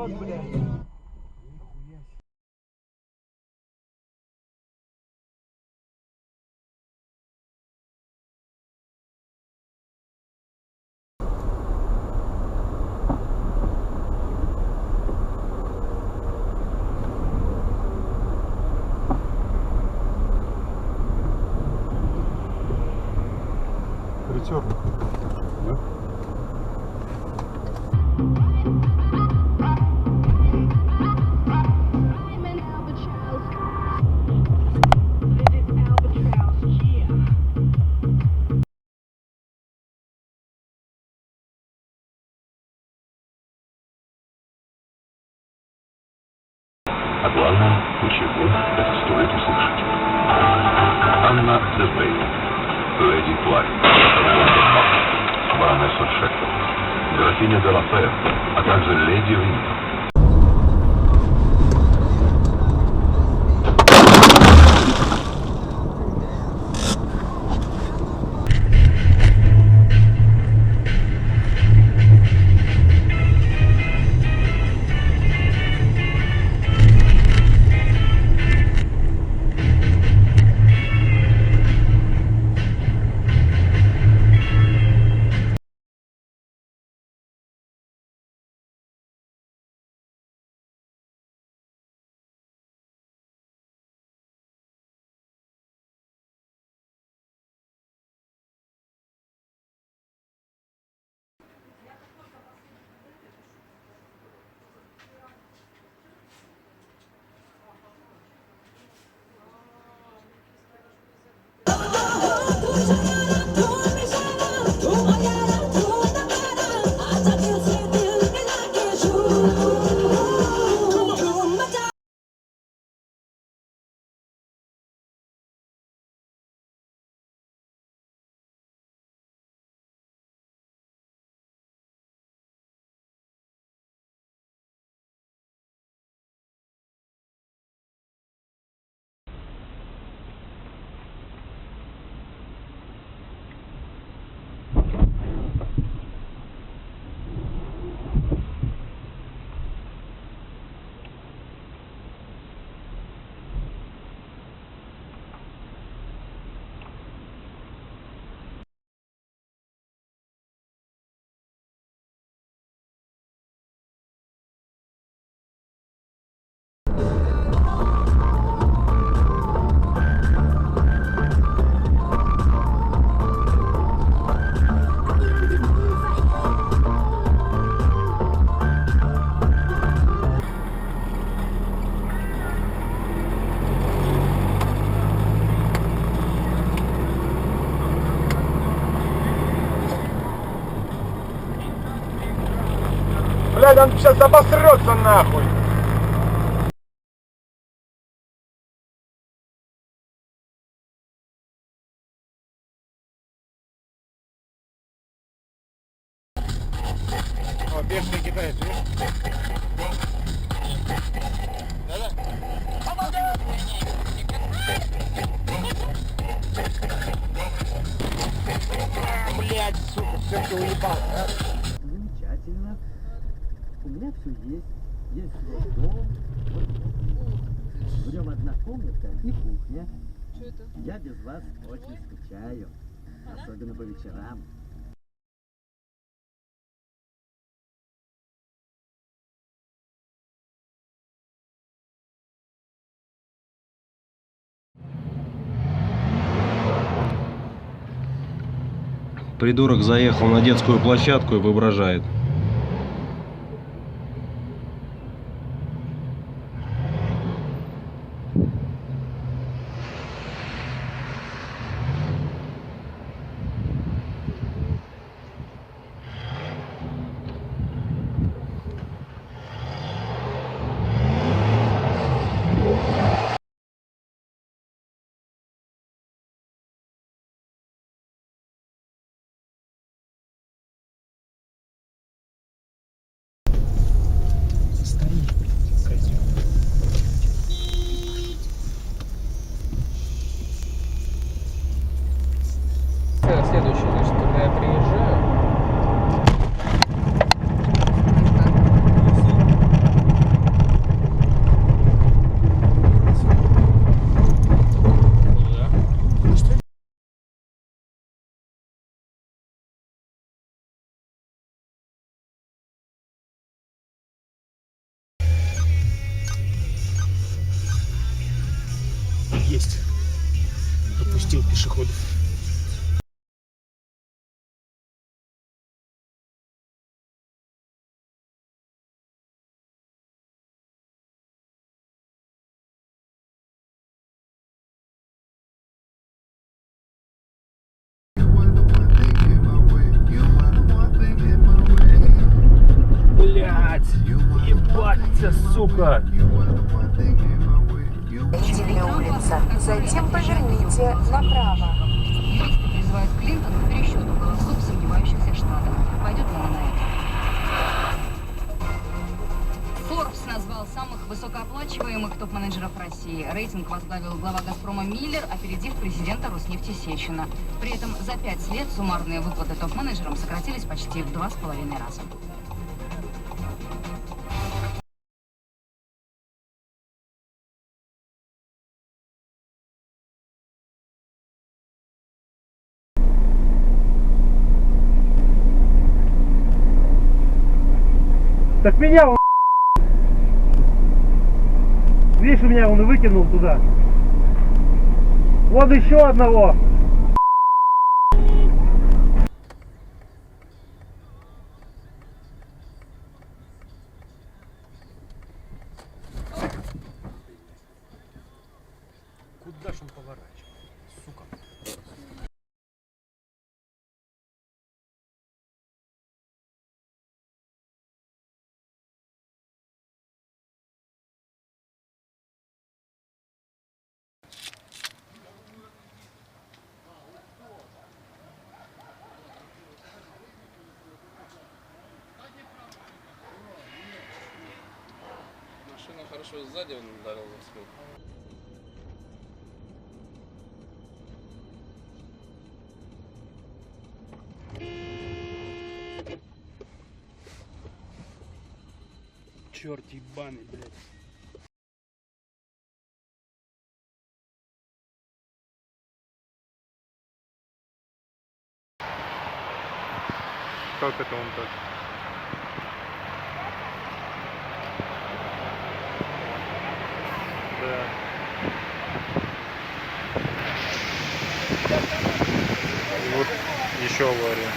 рот, блядь. Притер. Да? А главное, почему это стоит услышать. Анна Дебей, леди Флай, баронесса Шектор, графиня де Лафер, а также леди Винтер. Блядь, он сейчас обосрется нахуй! О, бешеный китаец, видишь? Блядь, сука, все-таки уебал. Замечательно. У меня все есть. Есть свой дом. В нем одна комната и кухня. Что это? Я без вас очень скучаю. Особенно по вечерам. Придурок заехал на детскую площадку и воображает. Есть. Пропустил пешеходов. Блять! Ебаться, сука! Улица. Затем поверните направо. Юристы призывают Клинтон к пересчету голосов сомневающихся штатов. Пойдет ли она на это? Forbes назвал самых высокооплачиваемых топ-менеджеров России. Рейтинг возглавил глава «Газпрома» Миллер, опередив президента Роснефти Сечина. При этом за 5 лет суммарные выплаты топ-менеджерам сократились почти в 2,5 раза. Так меня он... Видишь, у меня он выкинул туда. Вот еще одного. Куда ж он поворачивает, сука? Машина хорошо сзади он ударил за спину. Черт ебаный, блядь. Как это он так? Да. И вот еще авария.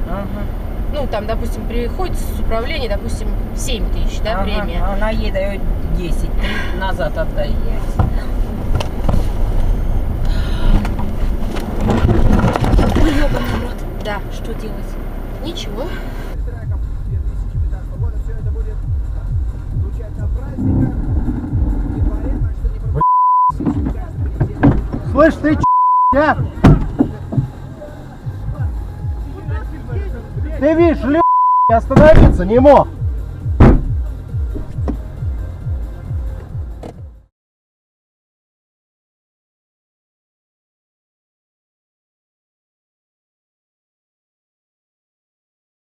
Ага. Ну, там, допустим, приходит с управления, допустим, 7 тысяч, да, премия. А она ей дает 10, 3 назад отдай. Ой, ёбаный рот. Да, что делать? Ничего. Слышь, ты а? Ты видишь, остановиться не мог.